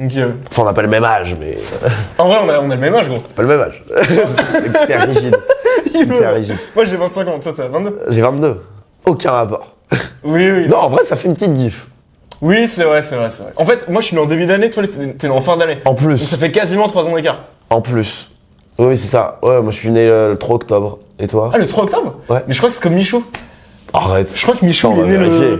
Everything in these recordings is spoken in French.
Donc, Enfin, on n'a pas le même âge, mais. en vrai, on a le même âge, gros. Pas le même âge. C'est hyper rigide. Hyper rigide. Moi, j'ai 25 ans, toi, t'as 22. J'ai 22. Aucun rapport. Oui. Non, en vrai, ça fait une petite diff. Oui, c'est vrai. En fait, moi, je suis né en début d'année, toi, t'es né en fin d'année. En plus. Donc, ça fait quasiment 3 ans d'écart. En plus. Oui, c'est ça. Ouais, moi, je suis né le 3 octobre. Et toi? Ah, le 3 octobre? Ouais. Mais je crois que c'est comme Michou. Arrête. Je crois que Michou, Attends, il est on né va vérifier.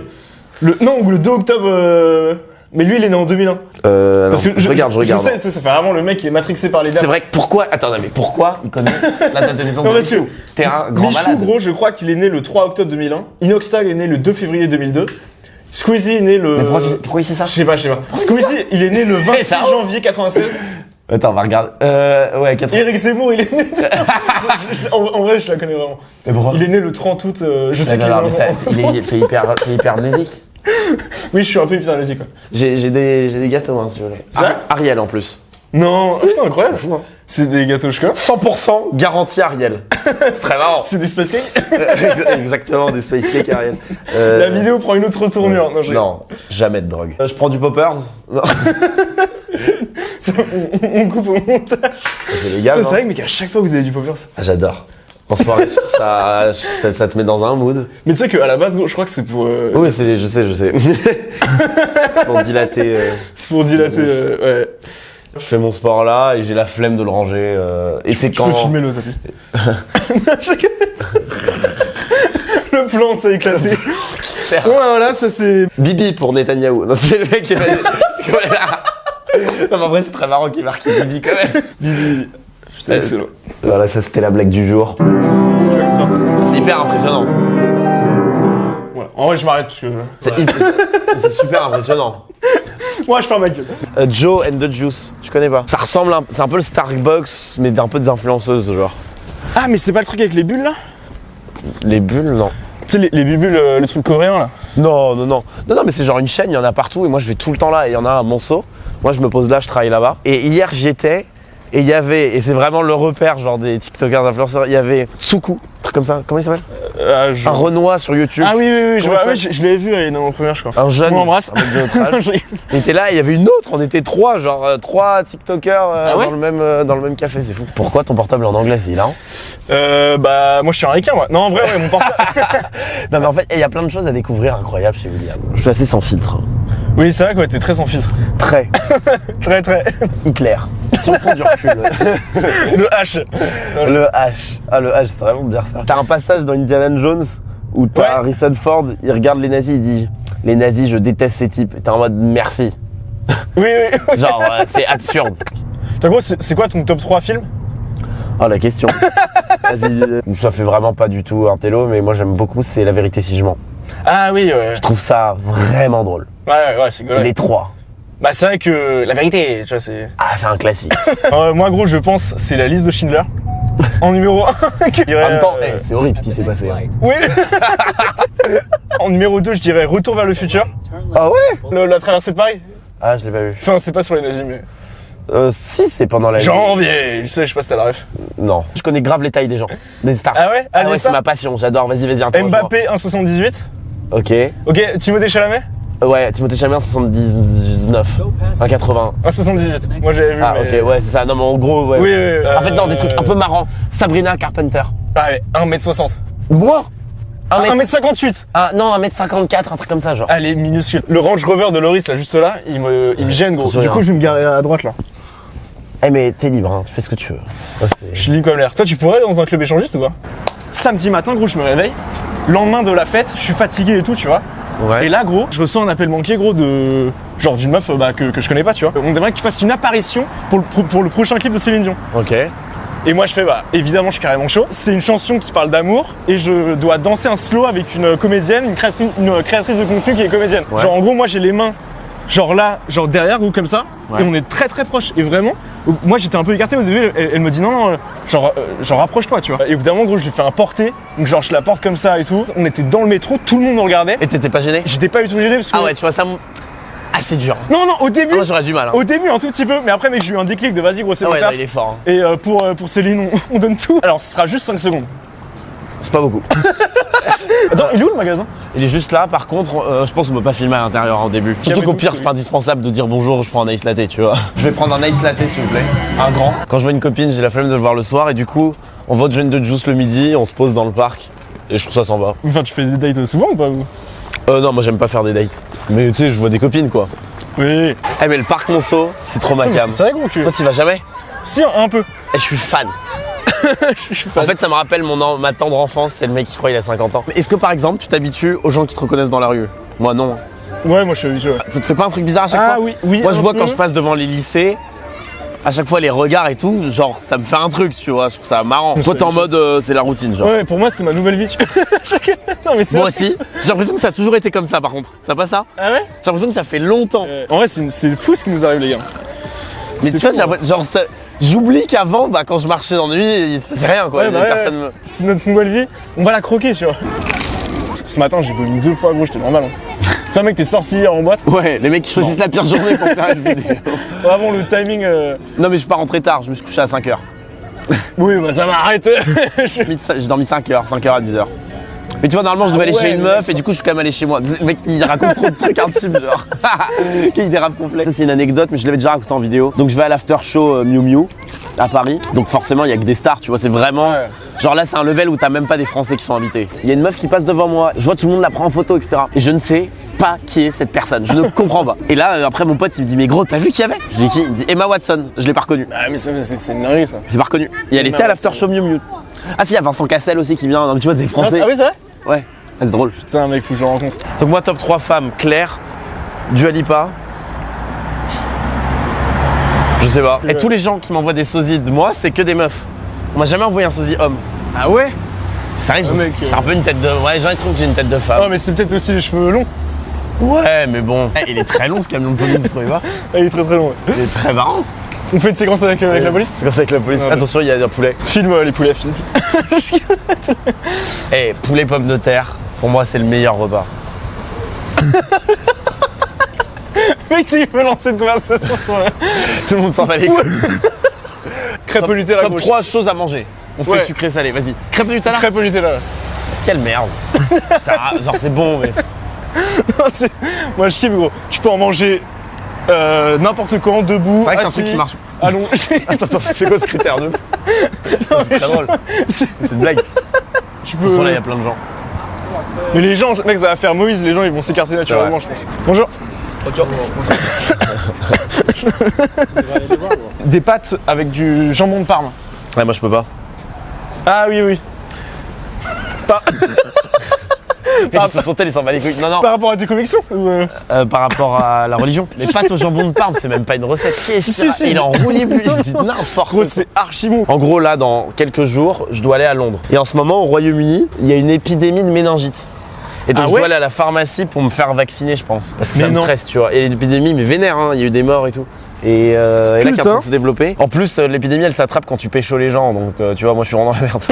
Non, ou le 2 octobre. Mais lui, il est né en 2001. Alors, Parce que je regarde. Je sais, tu sais, ça fait vraiment le mec qui est matrixé par les dates. C'est vrai que pourquoi? Attends, non, mais pourquoi il connaît la date de naissance Non, de parce que Michou? T'es un grand Michou, malade. gros, je crois qu'il est né le 3 octobre 2001. Inoxtag est né le 2 février 2002. Squeezie est né le... Mais pourquoi il sait ça? Je sais pas. Squeezie, il est né le 26 ça janvier 96. Attends, on va regarder. Ouais, 4 Eric Zemmour, il est né... en vrai, je la connais vraiment. Mais pourquoi? Il est né le 30 août. Je sais qu'il est né le 30. C'est hyper amnésique. Oui, je suis un peu hypnotisé, quoi. J'ai des gâteaux, hein, si tu veux. Ça Ariel en plus. Non, oh, putain, incroyable. C'est fou, hein. C'est des gâteaux au chocolat. 100% garantie Ariel. C'est très marrant. C'est des space cakes. Exactement, des space cakes Ariel. La vidéo prend une autre tournure. Non, Non, jamais de drogue. Je prends du poppers. Non. on coupe au montage. C'est légal. Putain, c'est hein. vrai, mais qu'à chaque fois que vous avez du poppers. Ah, j'adore. En soirée, ça te met dans un mood. Mais tu sais qu'à la base, gros, je crois que c'est pour. Oui, je sais. Pour dilater. C'est pour dilater. Ouais. Je fais mon sport là et j'ai la flemme de le ranger. Et c'est Tu quand. peux filmer le tapis. Le plan, ça a éclaté. Ouais, voilà, ça c'est. Bibi pour Netanyahou. Non, c'est le mec qui va. Non, mais en vrai, c'est très marrant qu'il marque Bibi quand même. Bibi. Putain, excellent. Voilà, ça c'était la blague du jour. Tu vois comme ça. C'est hyper impressionnant. Ouais. En vrai, je m'arrête parce que. C'est super impressionnant. Moi, je ferme ma gueule. Joe and the Juice, tu connais pas? Ça ressemble, c'est un peu le Starbucks, mais un peu des influenceuses, genre. Ah, mais c'est pas le truc avec les bulles là? Les bulles, non. Tu sais, les bulles, le truc coréen là? Non, mais c'est genre une chaîne, il y en a partout, et moi je vais tout le temps là, et il y en a à Monceau. Moi je me pose là, je travaille là-bas. Et hier j'y étais, et il y avait, et c'est vraiment le repère, genre des TikTokers, d'influenceurs, il y avait Tsuku, un truc comme ça, comment il s'appelle? Un Renoir sur YouTube. Ah oui, je Comment vois, ça ouais, je l'avais vu dans mon première, je crois. Un jeune. On l'embrasse. Un mec de notre âge. Il était là, il y avait une autre, on était trois, genre trois TikTokers ouais dans le même café, c'est fou. Pourquoi ton portable est en anglais, c'est hilarant? Bah, moi je suis un ricain, moi. Non, en vrai, ouais, mon portable. Non, mais en fait, il y a plein de choses à découvrir incroyables chez William. Je suis assez sans filtre. Oui, c'est vrai que t'es très sans filtre. Très. Très. Hitler. Si on prend du recul. Le H. Le H. Ah, le H, c'est vraiment de dire ça. T'as un passage dans Indiana Jones où t'as Ouais. Harrison Ford, il regarde les nazis, il dit « Les nazis, je déteste ces types. » Et t'es en mode « Merci. Oui. » Genre, c'est absurde. En gros, c'est quoi ton top 3 film? Oh, la question. Vas-y. Ça fait vraiment pas du tout un télo, mais moi j'aime beaucoup, c'est La vérité si je mens. Ah oui, ouais. Je trouve ça vraiment drôle. Ouais, c'est cool. Les trois. Bah, c'est vrai que la vérité, tu vois, c'est. Ah, c'est un classique. Moi, gros, je pense, c'est la liste de Schindler. En numéro 1. En même temps, c'est horrible ce qui s'est passé. Hein. Oui. En numéro 2, je dirais Retour vers le futur. Ah ouais? La traversée de Paris. Ah, je l'ai pas vu. Enfin, c'est pas sur les nazis, mais. Si, c'est pendant la Janvier. Je sais pas si t'as la ref. Non. Je connais grave les tailles des gens. Des stars. Ah ouais? Ah des ouais, c'est stars ma passion, j'adore. Vas-y, interroge-moi. Mbappé 1,78. Ok. Ok, Timothée Chalamet Ouais, Timothée Chalamet 79. 1,80. 1,78. Moi, j'avais vu. Ah, mais... ok, ouais, c'est ça. Non, mais en gros, ouais. Oui. En fait, non, des trucs un peu marrants. Sabrina Carpenter. Ah ouais, 1m60. Moi 1m58. Ah, non, 1m54, un truc comme ça, genre. Elle est minuscule. Le Range Rover de Loris, là, juste là, il me gêne, gros. attention, Du coup, hein. je vais me garer à droite, là. Eh, mais t'es libre, hein, tu fais ce que tu veux. Ouais, Je suis libre comme l'air. Toi, tu pourrais aller dans un club échangiste ou pas? Samedi matin, gros, je me réveille. Lendemain de la fête, je suis fatigué et tout, tu vois. Ouais. Et là, gros, je reçois un appel manqué, gros, de. Genre d'une meuf que je connais pas, tu vois. On aimerait que tu fasses une apparition pour le prochain clip de Céline Dion. Ok. Et moi, je fais, bah, évidemment, je suis carrément chaud. C'est une chanson qui parle d'amour et je dois danser un slow avec une comédienne, une créatrice de contenu qui est comédienne. Ouais. Genre, en gros, moi, j'ai les mains, genre là, genre derrière ou comme ça. Ouais. Et on est très proches. Et vraiment, moi, j'étais un peu écarté au début. Elle me dit, non, genre rapproche-toi, tu vois. Et au bout d'un moment, gros, je lui fais un porté. Donc, genre, je la porte comme ça et tout. On était dans le métro, tout le monde nous regardait. Et t'étais pas gêné? J'étais pas du tout gêné parce que. Ah ouais, tu vois, ça. Ah, c'est dur. Non, au début. Moi, j'aurais du mal. Hein. Au début, un tout petit peu. Mais après, mec, j'ai eu un déclic de vas-y, gros, c'est Ah mon ouais, non, taf. il est fort. Hein. Et pour Céline, on donne tout. Alors, ce sera juste 5 secondes. C'est pas beaucoup. Attends, il est où le magasin? Il est juste là, par contre, je pense qu'on peut pas filmer à l'intérieur en début. Surtout qu'au pire, c'est pas indispensable de dire bonjour, je prends un ice latte, tu vois. Je vais prendre un ice latte, s'il vous plaît. Un grand. Quand je vois une copine, j'ai la flemme de le voir le soir et du coup, on va au joint de juice le midi, on se pose dans le parc et je trouve ça sympa. Enfin, tu fais des dates souvent ou pas vous? Non, moi j'aime pas faire des dates. Mais tu sais, je vois des copines quoi. Oui. Eh, mais le parc Monceau, c'est trop ma cam. C'est vrai gros que... Toi, t'y vas jamais? Si, un peu. Et je suis fan. En fait, ça me rappelle ma tendre enfance, c'est le mec qui croit il a 50 ans. Mais est-ce que par exemple, tu t'habitues aux gens qui te reconnaissent dans la rue? Moi, non. Ouais, moi je suis habitué. Ouais. Ça te fait pas un truc bizarre à chaque fois? Ah oui, oui. Moi, je vois quand je passe devant les lycées, à chaque fois les regards et tout, genre ça me fait un truc, tu vois, je trouve ça marrant. Toi, t'es en mode c'est la routine, genre. Ouais, pour moi c'est ma nouvelle vie. Non, mais c'est Moi vrai. aussi. J'ai l'impression que ça a toujours été comme ça, par contre. T'as pas ça? Ah ouais? J'ai l'impression que ça fait longtemps. En vrai, c'est fou ce qui nous arrive, les gars. Mais C'est tu vois, fou, j'ai l'impression- genre ça. J'oublie qu'avant, bah, quand je marchais dans la nuit, il se passait rien, quoi. Ouais, bah ouais, Personne ouais. me. C'est notre nouvelle vie, on va la croquer, tu vois. Ce matin, j'ai vomi 2 fois, gros, j'étais normal. Hein. Putain, mec, t'es sorti hier en boîte. Ouais, les mecs qui choisissent la pire journée pour faire une vidéo. Vraiment, le timing. Non, mais je suis pas rentré tard, je me suis couché à 5h. Oui, bah ça m'arrête. J'ai dormi 5h, 5h à 10h. Mais tu vois, normalement, je devais aller ouais, chez une mais meuf ça- et du coup, je suis quand même allé chez moi. Le mec, il raconte trop de trucs intimes, genre. Qu'il dérape complet. Ça, c'est une anecdote, mais je l'avais déjà raconté en vidéo. Donc, je vais à l'after show Miu Miu à Paris. Donc, forcément, il y a que des stars, tu vois. C'est vraiment. Ouais. Genre là, c'est un level où t'as même pas des Français qui sont invités. Il y a une meuf qui passe devant moi. Je vois tout le monde la prend en photo, etc. Et je ne sais pas qui est cette personne. Je ne comprends pas. Et là, après, mon pote, il me dit, mais gros, t'as vu qui y avait? Je lui dis qui? Il me dit Emma Watson. Je l'ai pas reconnue. Ah, mais c'est une dinguerie ça. Je l'ai pas reconnue. Et elle Emma était à l'after Watson. show Miu Miu. Ah, si, il y a Vincent Cassel aussi qui vient. Non, mais tu vois, des Français. Ah oui, c'est vrai? Ouais. Ah, c'est drôle. Putain, mec, faut que je le rencontre. Donc moi top 3 femmes, Claire, Dua Lipa. Je sais pas. Et tous les gens qui m'envoient des sosies de moi, c'est que des meufs. On m'a jamais envoyé un sosie homme. Ah ouais? C'est vrai que mec, j'ai un peu une tête de. Ouais, les gens ils trouvent que j'ai une tête de Oh, femme. mais c'est peut-être aussi les cheveux longs. Ouais, mais bon. Il est très long ce camion de police, vous trouvez pas? Ah, il est très très long. Ouais. Il est très marrant. On fait une séquence avec la police? C'est comme ça avec la police. Ah, ouais. Attention, il y a un poulet. Filme les poulets, filme. Eh, poulet pommes de terre, pour moi c'est le meilleur repas. Mec, s'il peut lancer une conversation sur la Tout le monde s'en va les couilles. crêpe au Nutella. Top gauche. 3 choses à manger. On fait Ouais. sucré salé, vas-y. Crêpe de Nutella. Crêpe au Nutella. Quelle merde. Genre c'est bon mais. Non, moi je kiffe, gros. Tu peux en manger n'importe quand, debout, C'est vrai que c'est un assis, truc qui marche. allons. Attends, c'est quoi ce critère de C'est très drôle. C'est une blague. Tu De toute façon, là, il y peux... a plein de gens. Mais les gens, mec, ça va faire Moïse, les gens ils vont s'écarter naturellement, je pense. Bonjour. Des pâtes avec du jambon de Parme. Ouais, moi, je peux pas. Ah oui, oui. Par, Ils se sont ils s'en bat les couilles. Non, non, par rapport à tes convictions ou par rapport à la religion. Les pâtes au jambon de Parme, c'est même pas une recette. Si, si. Il est en roue libre, lui. Il dit n'importe Gros, quoi. c'est archi bon. En gros, là, dans quelques jours, je dois aller à Londres. Et en ce moment, au Royaume-Uni, il y a une épidémie de méningite. Et donc, Ah je ouais dois aller à la pharmacie pour me faire vacciner, je pense. Parce que Mais ça me non. stresse, tu vois. Et l'épidémie, mais vénère, hein. Il y a eu des morts et tout. Et là, qui est en Putain. train de se développer. En plus, l'épidémie, elle s'attrape quand tu pécho les gens. Donc, tu vois, moi, je suis vraiment dans la merde.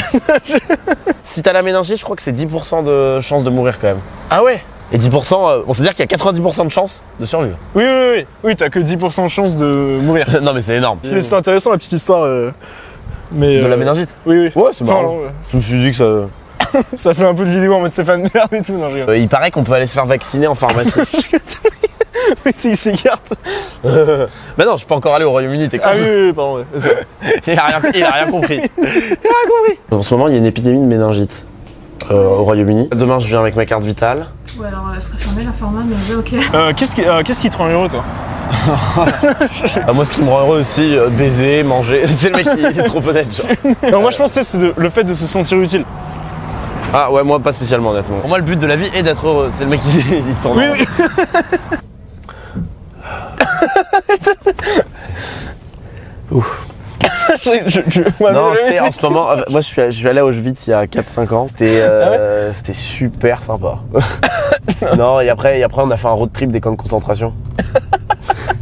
Si t'as la méningite, je crois que c'est 10% de chance de mourir quand même. Ah ouais. Et 10%, on sait dire qu'il y a 90% de chance de survivre. Oui, oui, oui. Oui, t'as que 10% de chance de mourir. Non, mais c'est énorme. C'est intéressant la petite histoire. Mais, De la méningite. Oui, oui. Ouais, c'est marrant. Enfin, non, Je me suis dit que ça. ça fait un peu de vidéo en mode Stéphane Merde et tout. Non, je rigole. Il paraît qu'on peut aller se faire vacciner en pharmacie. Mais il s'écarte. Bah non, je peux encore aller au Royaume-Uni, t'es con. Ah oui, oui, oui, pardon. Ouais. C'est vrai. Il a rien compris. Il a rien compris. En ce moment, il y a une épidémie de méningite au Royaume-Uni. Demain, je viens avec ma carte vitale. Ouais, alors elle serait fermée la format, mais ouais, ok. Qu'est-ce qui te rend heureux, toi? Moi, ce qui me rend heureux aussi, baiser, manger. C'est le mec qui est trop honnête, genre. Non, moi je pense que c'est le fait de se sentir utile. Ah ouais, moi, pas spécialement, honnêtement. Pour moi, le but de la vie est d'être heureux. C'est le mec qui il tourne. Oui, en oui. Ouf. Ouais, Non, mais tu sais, en c'est- ce moment, moi je suis allé à Auschwitz il y a 4-5 ans. C'était super sympa. Non, et après on a fait un road trip des camps de concentration.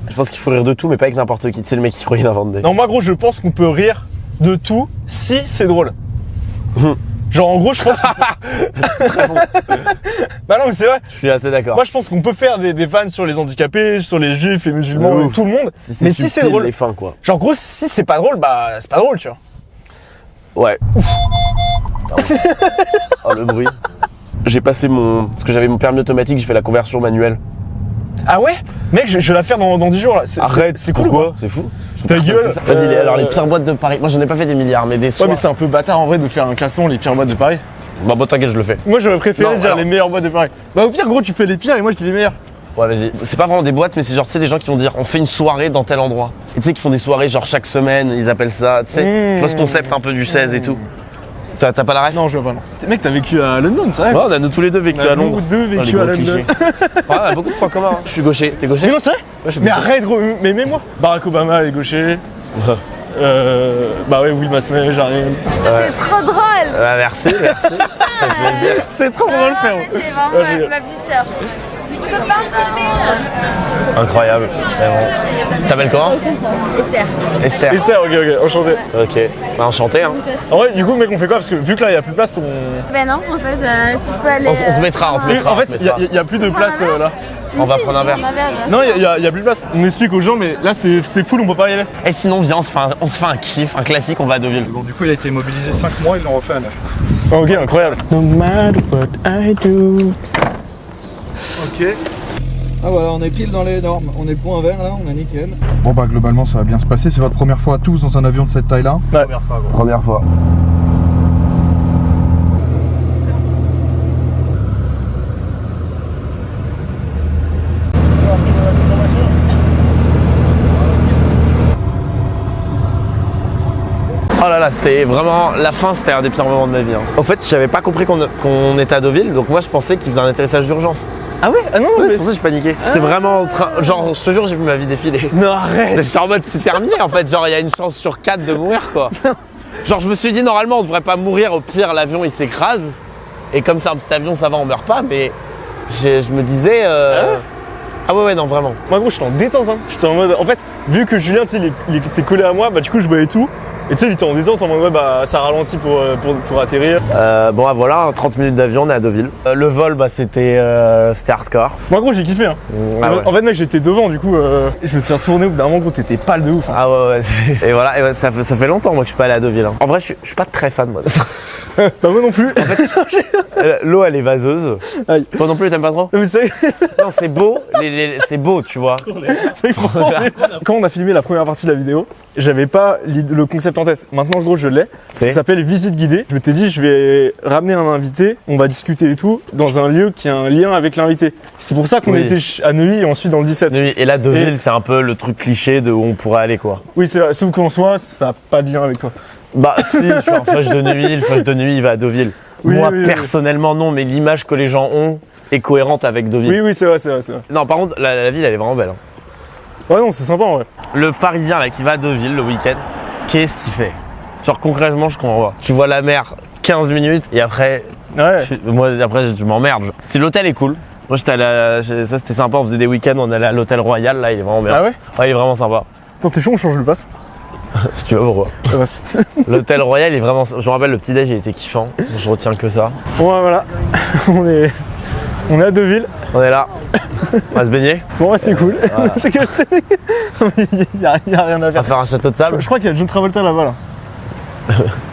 Je pense qu'il faut rire de tout, mais pas avec n'importe qui. Tu sais, le mec qui croyait l'inventer. Non, moi gros, je pense qu'on peut rire de tout si c'est drôle. Hum. Genre en gros, je pense. Très bon. Bah non, mais c'est vrai. Je suis assez d'accord. Moi je pense qu'on peut faire des vannes sur les handicapés, sur les juifs, les musulmans, Ouf. et tout le monde. Mais si c'est subtil, drôle. les fins, quoi. Genre gros, si c'est pas drôle, bah c'est pas drôle, tu vois. Ouais. Pardon. Oh, le bruit. j'ai passé parce que j'avais mon permis automatique, j'ai fait la conversion manuelle. Ah ouais? Mec, je vais la faire dans 10 jours là. Arrête, c'est cool quoi? C'est fou. Ta gueule. Vas-y, alors les pires boîtes de Paris. Moi j'en ai pas fait des milliards, mais des soirs. Ouais, mais c'est un peu bâtard en vrai de faire un classement les pires boîtes de Paris. Bah t'inquiète, je le fais. Moi j'aurais préféré Non, dire alors- les meilleures boîtes de Paris. Bah au pire gros tu fais les pires et moi je dis les meilleures. Ouais, vas-y. C'est pas vraiment des boîtes, mais c'est genre, tu sais, les gens qui vont dire on fait une soirée dans tel endroit. Et tu sais, qui font des soirées genre chaque semaine, ils appellent ça, tu sais, tu vois ce concept un peu du 16 et tout. T'as pas la ref? Non je vois pas non. Mec t'as vécu à London c'est vrai? Ouais, on a nous tous les deux vécu à Londres. Nous deux Oh, les vécu gros à London. clichés. Ouais, on a beaucoup de points communs. Hein. Je suis gaucher. T'es gaucher? Mais non c'est vrai? Ouais, je suis Mais gaucher. arrête gros, mais moi Barack Obama est gaucher. Bah ouais Will Masmé j'arrive. C'est trop drôle. Merci. Ça fait plaisir. C'est trop drôle frérot. C'est Ouais, vraiment ma petite sœur. Je peux pas filmer. Incroyable. Vraiment. T'appelles comment? Esther. Esther. Et ça ok enchanté. Ok. Bah, enchanté, hein. En vrai du coup mec on fait quoi? Parce que vu que là il y a plus de place on... Ben non, en fait, tu peux aller. On se mettra, on se Oui, mettra. en fait on se mettra. il y a plus de place là. On va prendre un verre. Non il y a plus de place. On explique aux gens mais là c'est full on peut pas y aller. Et sinon, viens, on se fait un kiff, un classique, on va à Deauville. Bon, du coup, il a été mobilisé 5 mois, ils l'ont refait à 9. Ok incroyable. No matter what I do. Ok. Ah voilà, on est pile dans les normes. On est point vert là, on est nickel. Bon, bah, globalement, ça va bien se passer. C'est votre première fois à tous dans un avion de cette taille-là? Première fois. Oh là là, c'était vraiment la fin, c'était un des pires moments de ma vie. Hein. En fait, j'avais pas compris qu'on était à Deauville, donc moi je pensais qu'ils faisaient un atterrissage d'urgence. Ah ouais? Ah non Ouais, mais... c'est pour ça que je paniquais. J'étais vraiment en train. Genre, ce jour, j'ai vu ma vie défiler. Non arrête. J'étais en mode, c'est terminé en fait. Genre, il y a une chance sur 4 de mourir quoi. Genre, je me suis dit, normalement, on devrait pas mourir. Au pire, l'avion il s'écrase. Et comme c'est un petit avion, ça va, on meurt pas. Mais je me disais. Ah ouais, non, vraiment. Moi gros j'étais en détente hein. J'étais en mode... En fait vu que Julien tu sais il était collé à moi bah du coup je voyais tout. Et tu sais il était en détente en mode ouais bah ça ralentit pour atterrir. Bon, voilà, 30 minutes d'avion, on est à Deauville. Le vol, bah, c'était hardcore. Moi gros j'ai kiffé hein. Ah ouais. En fait mec j'étais devant du coup je me suis retourné au bout d'un moment gros t'étais pâle de ouf hein. Ah ouais, et voilà, et ouais, ça fait longtemps moi que je suis pas allé à Deauville. Hein. En vrai, je suis pas très fan moi de ça. Bah moi non plus. L'eau, elle est vaseuse. Aïe. Toi non plus, t'aimes pas trop? Non, mais c'est Non, c'est beau, c'est beau, tu vois. c'est franchement, quand on a filmé la première partie de la vidéo, j'avais pas le concept en tête. Maintenant, gros, je l'ai. Ça s'appelle visite guidée. Je m'étais dit, je vais ramener un invité, on va discuter et tout, dans un lieu qui a un lien avec l'invité. C'est pour ça qu'on Oui. était à Neuilly et ensuite dans le 17. Et là, Deauville, c'est un peu le truc cliché de où on pourrait aller, quoi. Oui, c'est vrai. Sauf qu'en soi, ça a pas de lien avec toi. Bah, si, je suis un flush de nuit, le flush de nuit, il va à Deauville. Oui, Moi, oui, oui. personnellement, non, mais l'image que les gens ont est cohérente avec Deauville. Oui, oui, c'est vrai, c'est vrai, c'est vrai. Non, par contre, la ville, elle est vraiment belle. Hein. Ouais, non, c'est sympa en vrai. Le Parisien, là, qui va à Deauville le week-end, qu'est-ce qu'il fait? Genre, concrètement, je comprends pas. Tu vois la mer 15 minutes et après, Ouais. moi, après, je m'emmerde. Si l'hôtel est cool. Moi, j'étais allé ça, c'était sympa. On faisait des week-ends, on allait à l'hôtel Royal, là, il est vraiment bien. Ah ouais? Ouais, il est vraiment sympa. Attends, t'es chaud, on change le pass? Si tu veux, pourquoi? Ah, vas-y. L'hôtel Royal est vraiment. Je me rappelle, le petit-déj, il était kiffant. Je retiens que ça. Bon, ouais, voilà. on est à Deauville. On est là. On va se baigner. Bon, ouais, c'est cool. Voilà. Il y a rien à On va faire. faire un château de sable. Je crois qu'il y a John Travolta là-bas là.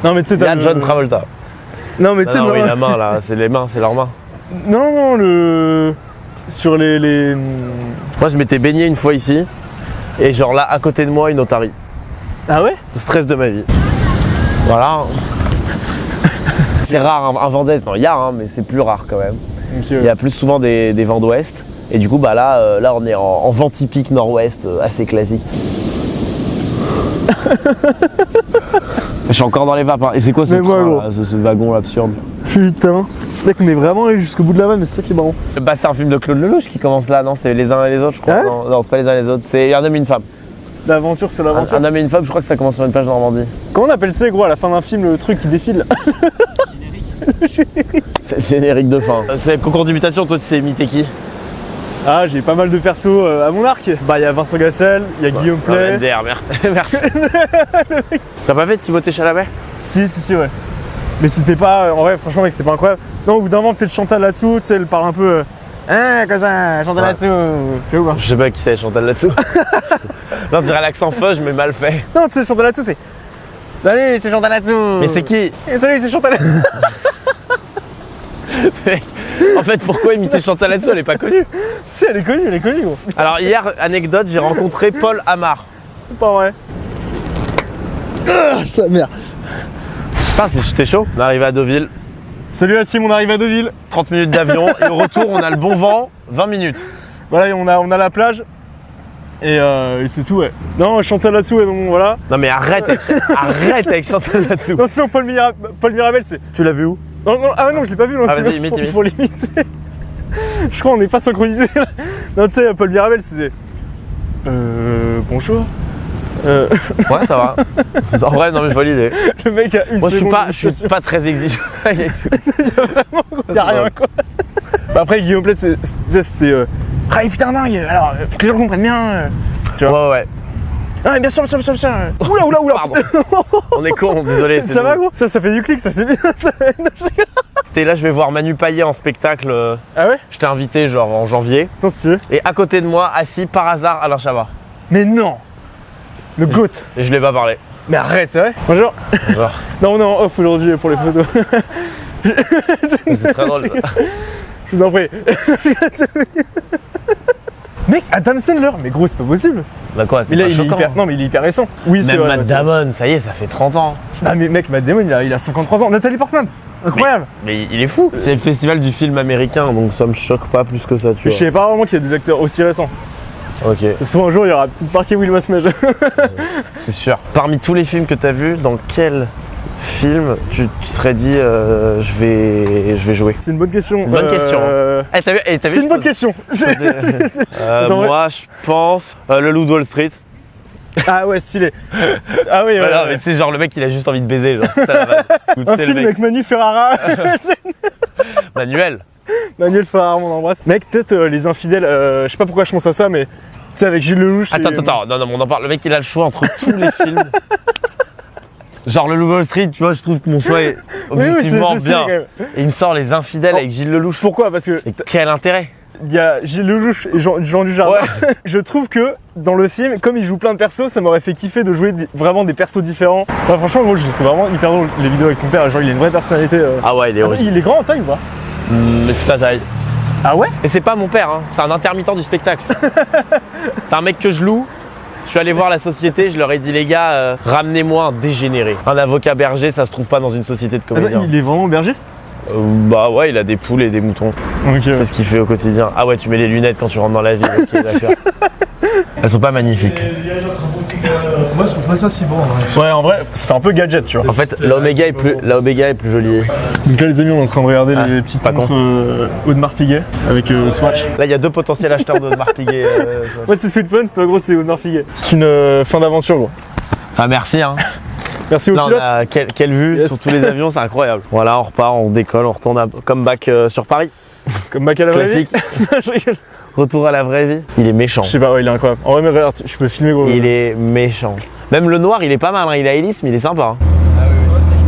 Non mais tu sais Il y a t'as John Travolta. Non mais tu sais Non, non, oui, la main là, c'est les mains, c'est leurs mains. non le sur les Moi, je m'étais baigné une fois ici. Et genre là, à côté de moi, une otarie. Ah ouais? Le stress de ma vie. Voilà. C'est rare un vent d'Est. Non, il y a, hein, mais c'est plus rare quand même. Donc, Il y a plus souvent des vents d'Ouest. Et du coup, bah là on est en vent typique Nord-Ouest, assez classique. Je suis encore dans les vapes. Hein. Et c'est quoi ce Mais train, ouais, là, ce wagon absurde? Putain. Mec on est vraiment allé jusqu'au bout de la vanne mais c'est ça qui est marrant. Bah, c'est un film de Claude Lelouch qui commence là, non? C'est les uns et les autres, je crois. Ah ouais Non, non, c'est pas les uns et les autres. C'est un homme et une femme. L'aventure c'est l'aventure. Un homme et une femme, je crois que ça commence sur une plage de Normandie. Comment on appelle ça gros à la fin d'un film le truc qui défile? C'est le générique de fin. C'est le concours d'imitation, toi tu sais imiter qui? Ah j'ai pas mal de persos à mon arc. Bah il y a Vincent Gassel, il y a Guillaume Play. MDR, merci. T'as pas fait Timothée Chalamet? Si ouais. Mais c'était pas. En vrai franchement mec c'était pas incroyable. Non au bout d'un moment peut-être Chantal là-dessous, tu sais elle parle un peu. Hein comme ça, Chantal Ouais. là-dessous. Tu vois ou pas? Je sais pas qui c'est, Chantal là-dessous. Non, on dirait l'accent feuge, mais mal fait. Non tu sais Chantal là-dessous c'est. Salut c'est Chantal là-dessous. Mais c'est qui? Et salut c'est Chantal. Mec, En fait, pourquoi imiter Chantal là-dessous? Elle est pas connue. Si, elle est connue, gros. Alors, hier, anecdote, j'ai rencontré Paul Amar. C'est pas vrai. Ah, sa mère. Putain, j'étais chaud. On est arrivé à Deauville, Salut la team, on arrive à Deauville. 30 minutes d'avion. Et au retour, on a le bon vent, 20 minutes. Voilà, on a la plage. Et c'est tout, ouais. Non, Chantal là-dessous, et donc voilà. Non, mais arrête avec Chantal là-desssus. Non, sinon, Paul Mirabel, c'est. Tu l'as vu où? Non, ah non, je l'ai pas vu, non, Ah, c'était vas-y, imite. pour l'imiter. Je crois qu'on n'est pas synchronisé là. Non, tu sais, Paul Mirabel, c'était. Bonjour. Ouais, ça va. En vrai, non, mais je vois l'idée. Le mec a une Moi, je suis seconde. pas très exigeant. Y'a rien, quoi. Bah, après, Guillaume Plette, c'était. Ah, putain, dingue. Alors, pour que les gens comprennent bien. Tu vois. Ouais. Ah, mais bien sûr. Oula. Pardon. On est con, désolé. Ça va, gros. Ça fait du clic, ça, c'est bien. Ça. C'était là, je vais voir Manu Payet en spectacle. Ah ouais? Je t'ai invité, genre, en janvier. Attends, si tu veux. Et à côté de moi, assis par hasard, Alain Chabat. Mais non. Le GOAT. Et je l'ai pas parlé. Mais arrête, c'est vrai. Bonjour. Genre, Non, on est en off aujourd'hui pour les photos. c'est très drôle. Je vous en prie. Mec, Adam Sandler. Mais gros, c'est pas possible. Bah quoi, c'est Mais là, pas il est choquant. hyper. Non, mais il est hyper récent. Oui, c'est Même vrai. Matt ouais, Damon, ça y est, ça fait 30 ans. c'est- Ah, mais mec, Matt Damon, il a 53 ans. Nathalie Portman. Incroyable. Mais il est fou. C'est le festival du film américain, donc ça me choque pas plus que ça, tu Je vois. savais pas vraiment qu'il y a des acteurs aussi récents. Ok, Souvent un jour, il y aura peut-être marqué Will Smith. c'est sûr. Parmi tous les films que t'as vus, dans quel film tu serais dit je vais jouer? C'est une bonne question. Une bonne question, Eh, t'as vu, C'est une bonne question. Attends, ouais. Moi, je pense Le Loup de Wall Street. Ah ouais, stylé. Ah oui, Voilà, mais tu sais, genre le mec, il a juste envie de baiser. Genre, c'est ça, la base. Ou, tu un sais, le film mec, avec Manu Ferrara. Manuel. Manuel Ferrara, on embrasse. Mec, peut-être Les Infidèles. Je sais pas pourquoi je pense à ça, mais tu sais, avec Gilles Lelouch. Attends, et- non, on en parle. Le mec, il a le choix entre tous les films. Genre le Loup de Wall Street, tu vois, je trouve que mon choix est Oui, objectivement c'est stylé, bien. quand même. Et il me sort Les Infidèles Oh. avec Gilles Lelouch. Pourquoi? Parce que Et quel intérêt? il y a Gilles Lelouch et Jean Dujardin. Je trouve que dans le film, comme il joue plein de persos, ça m'aurait fait kiffer de jouer vraiment des persos différents. Ouais, franchement, gros, je les trouve vraiment hyper drôles, les vidéos avec ton père. Genre, il a une vraie personnalité. Ah ouais, il est Ah, horrible. il est grand en taille ou pas? Mais c'est ta taille. Ah ouais? Et c'est pas mon père, hein. C'est un intermittent du spectacle. C'est un mec que je loue. Je suis allé voir la société, je leur ai dit les gars, ramenez-moi un dégénéré. Un avocat berger, ça se trouve pas dans une société de comédiens. Il est vraiment berger? Bah ouais, il a des poules et des moutons. Ok. C'est ce qu'il fait au quotidien. Ah ouais, tu mets les lunettes quand tu rentres dans la ville. Ok, d'accord. Elles sont pas magnifiques. Moi, je trouve pas ça si bon. Ouais, en vrai, ça fait un peu gadget, tu vois. En fait, l'Oméga est plus jolie. Donc là, les amis, on est en train de regarder Ah, les petites pas montres Audemars Piguet avec Swatch. Là, il y a deux potentiels acheteurs de Audemars Piguet. Ouais, c'est Sweet Fun, c'est en gros, c'est Audemars Piguet. C'est une fin d'aventure, gros. Ah merci hein. Merci aux Là, on pilotes. a quelle vue Yes. sur tous les avions, c'est incroyable. Voilà, on repart, on décolle, on retourne comme back sur Paris. Comme Mac à la vraie vie. Classique. Je rigole. Retour à la vraie vie. Il est méchant. Je sais pas, ouais, il est incroyable. En vrai, mais regarde, je peux filmer, gros. Il est méchant. Même le noir, il est pas mal, hein. Il a hélice, mais il est sympa. Hein.